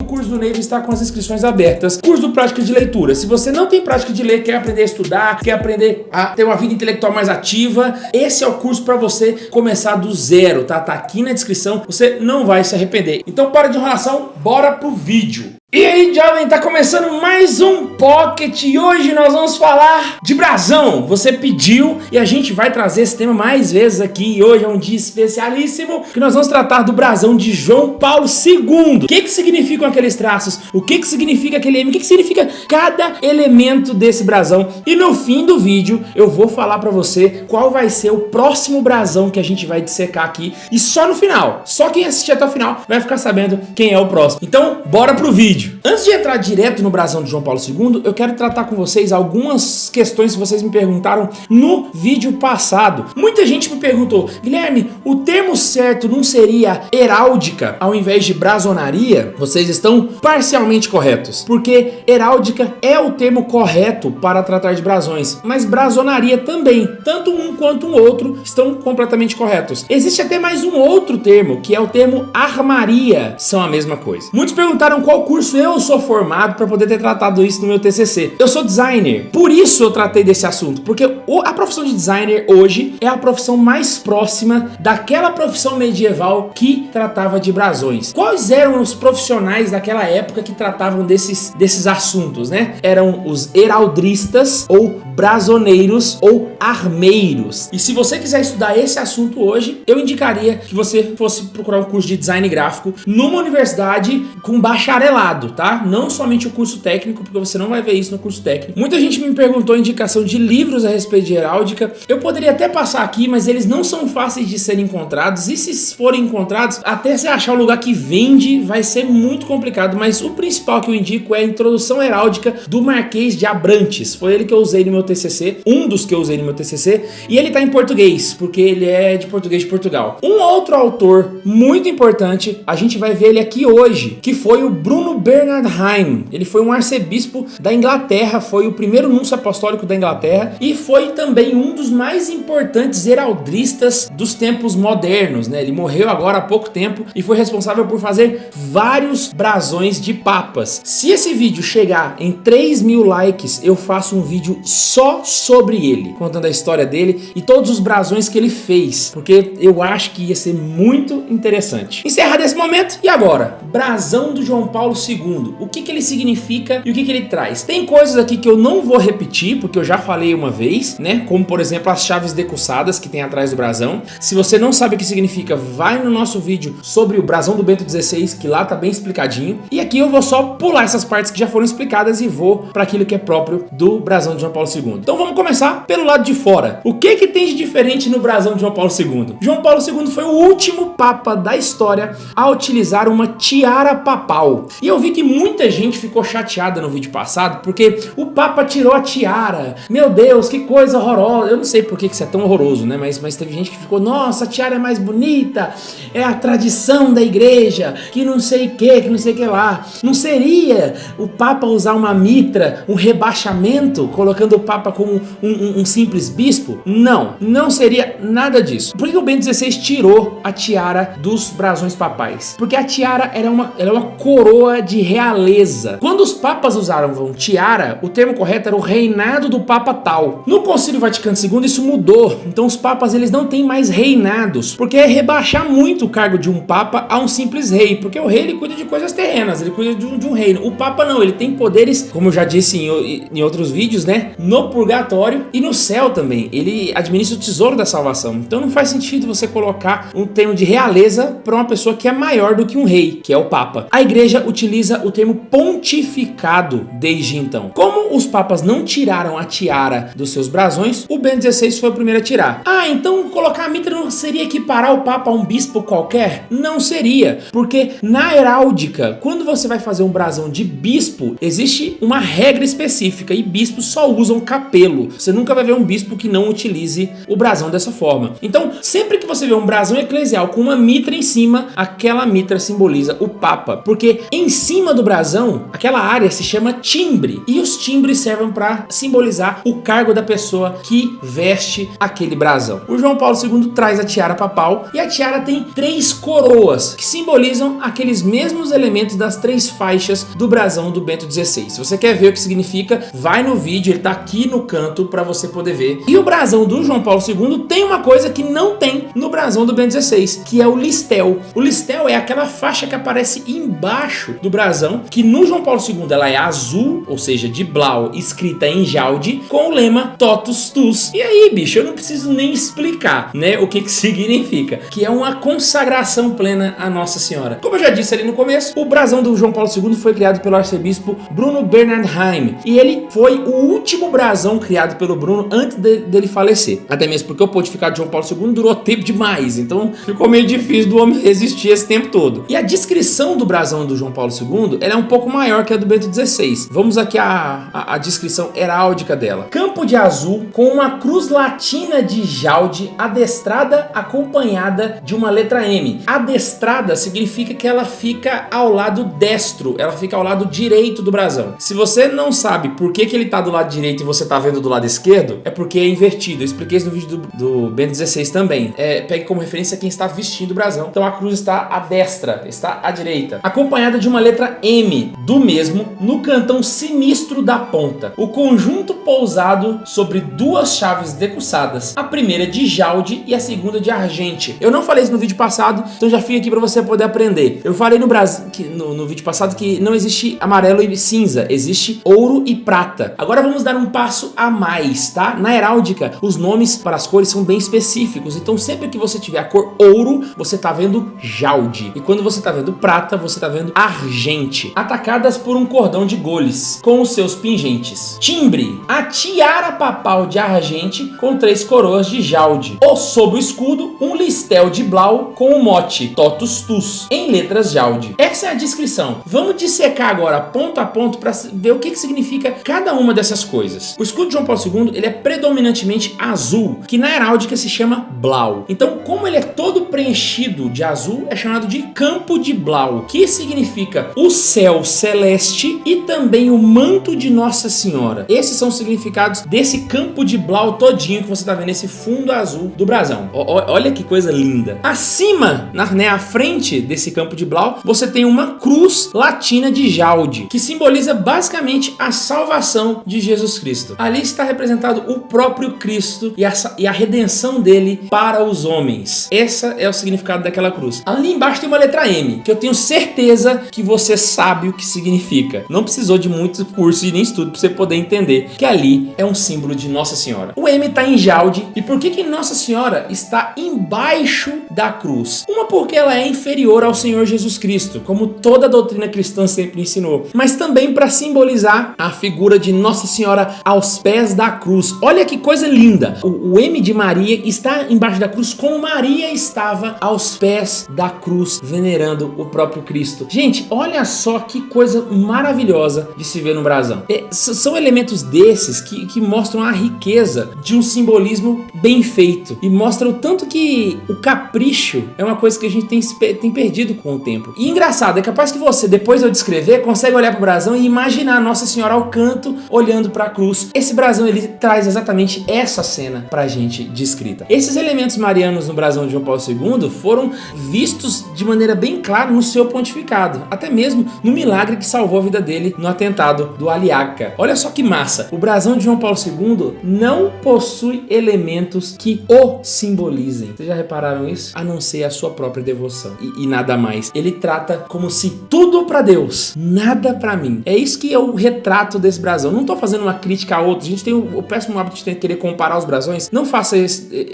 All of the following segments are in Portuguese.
curso do Neiva está com as inscrições abertas. Curso do Prática de Leitura. Se você não tem prática de ler, quer aprender a estudar, quer aprender a ter uma vida intelectual mais ativa, esse é o curso para você começar do zero, tá? Tá aqui na descrição, você não vai se arrepender. Então para de enrolação, bora pro vídeo. E aí, jovem, tá começando mais um Pocket e hoje nós vamos falar de brasão. Você pediu e a gente vai trazer esse tema mais vezes aqui. E hoje é um dia especialíssimo que nós vamos tratar do brasão de João Paulo II. O que significam aqueles traços? O que significa aquele M? O que significa cada elemento desse brasão? E no fim do vídeo eu vou falar pra você qual vai ser o próximo brasão que a gente vai dissecar aqui. E só no final, só quem assistir até o final vai ficar sabendo quem é o próximo. Então, bora pro vídeo. Antes de entrar direto no brasão de João Paulo II, eu quero tratar com vocês algumas questões que vocês me perguntaram no vídeo passado. Muita gente me perguntou, Guilherme, o termo certo não seria heráldica ao invés de brasonaria? Vocês estão parcialmente corretos, porque heráldica é o termo correto para tratar de brasões, mas brasonaria também, tanto um quanto o outro estão completamente corretos. Existe até mais um outro termo, que é o termo armaria, são a mesma coisa. Muitos perguntaram qual curso eu sou formado para poder ter tratado isso no meu TCC. Eu sou designer, por isso eu tratei desse assunto, porque a profissão de designer hoje é a profissão mais próxima daquela profissão medieval que tratava de brasões. Quais eram os profissionais daquela época que tratavam desses assuntos, né? Eram os heraldristas ou brasoneiros ou armeiros. E se você quiser estudar esse assunto hoje, eu indicaria que você fosse procurar um curso de design gráfico numa universidade com bacharelado, tá? Não somente o curso técnico, porque você não vai ver isso no curso técnico. Muita gente me perguntou a indicação de livros a respeito de heráldica. Eu poderia até passar aqui, mas eles não são fáceis de serem encontrados. E se forem encontrados, até você achar o lugar que vende, vai ser muito complicado. Mas o principal que eu indico é a Introdução Heráldica do Marquês de Abrantes. Foi ele que eu usei no meu TCC, um dos que eu usei no meu TCC. E ele tá em português, porque ele é de português de Portugal. Um outro autor muito importante, a gente vai ver ele aqui hoje, que foi o Bruno Bernardheim. Ele foi um arcebispo da Inglaterra, foi o primeiro núncio apostólico da Inglaterra e foi também um dos mais importantes heraldristas dos tempos modernos, né? Ele morreu agora há pouco tempo e foi responsável por fazer vários brasões de papas. Se esse vídeo chegar em 3.000 likes, eu faço um vídeo só sobre ele, contando a história dele e todos os brasões que ele fez, porque eu acho que ia ser muito interessante. Encerrado esse momento, e agora? Brasão do João Paulo II. O que ele significa e o que ele traz? Tem coisas aqui que eu não vou repetir, porque eu já falei uma vez, né? Como, por exemplo, as chaves decussadas que tem atrás do brasão. Se você não sabe o que significa, vai no nosso vídeo sobre o brasão do Bento XVI, que lá tá bem explicadinho. E aqui eu vou só pular essas partes que já foram explicadas e vou para aquilo que é próprio do brasão de João Paulo II. Então vamos começar pelo lado de fora. O que tem de diferente no brasão de João Paulo II? João Paulo II foi o último papa da história a utilizar uma tiara papal. E eu vi que muita gente ficou chateada no vídeo passado porque o Papa tirou a tiara. Meu Deus, que coisa horrorosa. Eu não sei por que isso é tão horroroso, né? Mas teve gente que ficou, nossa, a tiara é mais bonita, é a tradição da igreja, que não sei o que lá. Não seria o Papa usar uma mitra, um rebaixamento, colocando o Papa como um simples bispo? Não seria nada disso. Por que o Bento XVI tirou a tiara dos brasões papais? Porque a tiara ela é uma coroa de realeza. Quando os papas usavam tiara, o termo correto era o reinado do papa tal. No Concílio Vaticano II isso mudou. Então os papas eles não têm mais reinados, porque é rebaixar muito o cargo de um papa a um simples rei, porque o rei ele cuida de coisas terrenas, ele cuida de um reino. O papa não, ele tem poderes, como eu já disse em outros vídeos, né? No purgatório e no céu também. Ele administra o tesouro da salvação. Então não faz sentido você colocar um termo de realeza para uma pessoa que é maior do que um rei, que é o papa. A igreja utiliza o termo pontificado desde então. Como os papas não tiraram a tiara dos seus brasões, o Bento XVI foi o primeiro a tirar. Então colocar a mitra não seria equiparar o papa a um bispo qualquer? Não seria, porque na heráldica, quando você vai fazer um brasão de bispo, existe uma regra específica e bispos só usam capelo. Você nunca vai ver um bispo que não utilize o brasão dessa forma. Então, sempre que você vê um brasão eclesial com uma mitra em cima, aquela mitra simboliza o papa, porque em si cima do brasão, aquela área se chama timbre, e os timbres servem para simbolizar o cargo da pessoa que veste aquele brasão. O João Paulo II traz a tiara papal, e a tiara tem 3 coroas, que simbolizam aqueles mesmos elementos das 3 faixas do brasão do Bento XVI. Se você quer ver o que significa, vai no vídeo, ele tá aqui no canto para você poder ver. E o brasão do João Paulo II tem uma coisa que não tem no brasão do Bento XVI, que é o listel. O listel é aquela faixa que aparece embaixo do brasão, que no João Paulo II ela é azul, ou seja, de blau, escrita em jaude, com o lema Totus Tus. E aí, bicho, eu não preciso nem explicar, né, o que significa, que é uma consagração plena a Nossa Senhora. Como eu já disse ali no começo, o brasão do João Paulo II foi criado pelo arcebispo Bruno Bernardheim, e ele foi o último brasão criado pelo Bruno antes dele falecer. Até mesmo porque o pontificado de João Paulo II durou tempo demais, então ficou meio difícil do homem resistir esse tempo todo. E a descrição do brasão do João Paulo II, ela é um pouco maior que a do Bento XVI. Vamos aqui a descrição heráldica dela. Campo de azul com uma cruz latina de jaude adestrada acompanhada de uma letra M. Adestrada significa que ela fica ao lado destro, ela fica ao lado direito do brasão. Se você não sabe por que ele tá do lado direito e você tá vendo do lado esquerdo, é porque é invertido. Eu expliquei isso no vídeo do Bento XVI também. Pegue como referência quem está vestindo o brasão. Então a cruz está à destra, está à direita, acompanhada de uma letra M, do mesmo no cantão sinistro da ponta. O conjunto pousado sobre 2 chaves decussadas, a primeira de jaude e a segunda de argente. Eu não falei isso no vídeo passado, então já fica aqui para você poder aprender. Eu falei no vídeo passado que não existe amarelo e cinza, existe ouro e prata. Agora vamos dar um passo a mais, tá? Na heráldica, os nomes para as cores são bem específicos, então sempre que você tiver a cor ouro, você tá vendo jaude, e quando você tá vendo prata, você tá vendo argente, atacadas por um cordão de goles com os seus pingentes. Timbre, a tiara papal de argente com 3 coroas de jaude, ou sob o escudo, um listel de blau com o mote Totus Tus em letras jaude. Essa é a descrição. Vamos dissecar agora ponto a ponto para ver o que significa cada uma dessas coisas. O escudo de João Paulo II, ele é predominantemente azul, que na heráldica se chama blau. Então, como ele é todo preenchido de azul, é chamado de campo de blau, que significa o céu celeste e também o manto de Nossa Senhora. Esses são os significados desse campo de blau todinho que você tá vendo, esse fundo azul do brasão. Olha que coisa linda. Acima, à frente desse campo de blau, você tem uma cruz latina de jaude, que simboliza basicamente a salvação de Jesus Cristo. Ali está representado o próprio Cristo e a redenção dele para os homens. Esse é o significado daquela cruz. Ali embaixo tem uma letra M, que eu tenho certeza que você sabe o que significa. Não precisou de muito curso e nem estudo para você poder entender que ali é um símbolo de Nossa Senhora. O M está em jaude. E por que Nossa Senhora está embaixo da cruz? Uma, porque ela é inferior ao Senhor Jesus Cristo, como toda a doutrina cristã sempre ensinou, mas também para simbolizar a figura de Nossa Senhora aos pés da cruz. Olha que coisa linda! O M de Maria está embaixo da cruz, como Maria estava aos pés da cruz, venerando o próprio Cristo. Gente, olha só que coisa maravilhosa de se ver no brasão. São elementos desses que mostram a riqueza de um simbolismo bem feito, e mostra o tanto que o capricho é uma coisa que a gente tem perdido com o tempo. E engraçado, é capaz que você, depois de eu descrever, consegue olhar para o brasão e imaginar Nossa Senhora ao canto, olhando para a cruz. Esse brasão, ele traz exatamente essa cena pra gente descrita. Esses elementos marianos no brasão de João Paulo II foram vistos de maneira bem clara no seu pontificado, até mesmo no milagre que salvou a vida dele no atentado do Haliacca. Olha só que massa! O brasão de João Paulo II não possui elementos que o simbolizem. Vocês já repararam isso? A não ser a sua própria devoção e nada mais. Ele trata como se tudo pra Deus, nada pra mim. É isso que é o retrato desse brasão. Não tô fazendo uma crítica a outros. A gente tem o péssimo hábito de querer comparar os brasões. Não faça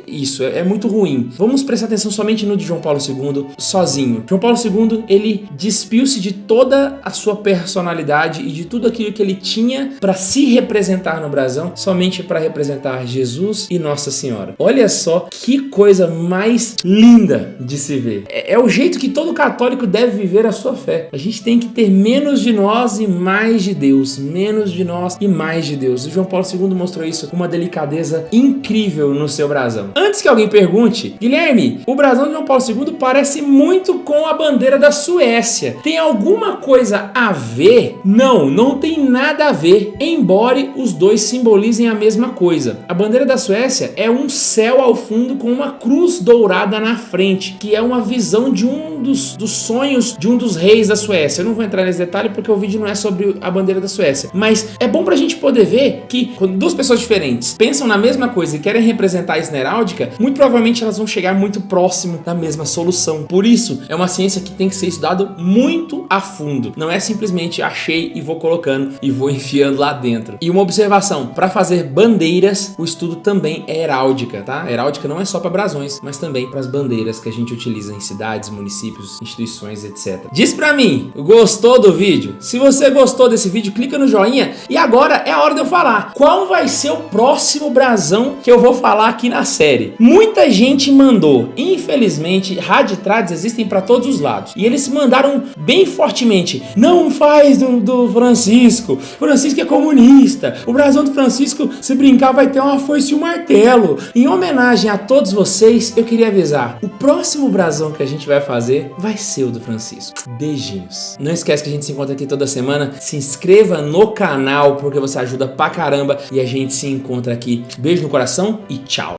isso, é muito ruim. Vamos prestar atenção somente no de João Paulo II sozinho. João Paulo II, ele despiu-se de toda a sua personalidade e de tudo aquilo que ele tinha para se representar no brasão, somente para representar Jesus e Nossa Senhora. Olha só que coisa mais linda de se ver. É o jeito que todo católico deve viver a sua fé. A gente tem que ter menos de nós e mais de Deus. Menos de nós e mais de Deus. E João Paulo II mostrou isso com uma delicadeza incrível no seu brasão. Antes que alguém pergunte, Guilherme, o brasão de João Paulo II parece muito com a bandeira da Suécia. Tem algum alguma coisa a ver? Não tem nada a ver, embora os dois simbolizem a mesma coisa. A bandeira da Suécia é um céu ao fundo com uma cruz dourada na frente, que é uma visão de um dos sonhos de um dos reis da Suécia. Eu não vou entrar nesse detalhe porque o vídeo não é sobre a bandeira da Suécia, mas é bom pra gente poder ver que quando duas pessoas diferentes pensam na mesma coisa e querem representar isso na heráldica, muito provavelmente elas vão chegar muito próximo da mesma solução. Por isso, é uma ciência que tem que ser estudado muito a fundo. Não é simplesmente achei e vou colocando e vou enfiando lá dentro. E uma observação, para fazer bandeiras, o estudo também é heráldica, tá? Heráldica não é só para brasões, mas também para as bandeiras que a gente utiliza em cidades, municípios, instituições, etc. Diz pra mim, gostou do vídeo? Se você gostou desse vídeo, clica no joinha. E agora é a hora de eu falar. Qual vai ser o próximo brasão que eu vou falar aqui na série? Muita gente mandou. Infelizmente, raditrades existem para todos os lados. E eles mandaram bem fortemente. Não faz do Francisco. Francisco é comunista. O brasão do Francisco, se brincar, vai ter uma foice e um martelo. Em homenagem a todos vocês, eu queria avisar. O próximo brasão que a gente vai fazer vai ser o do Francisco. Beijinhos. Não esquece que a gente se encontra aqui toda semana. Se inscreva no canal porque você ajuda pra caramba. E a gente se encontra aqui. Beijo no coração e tchau.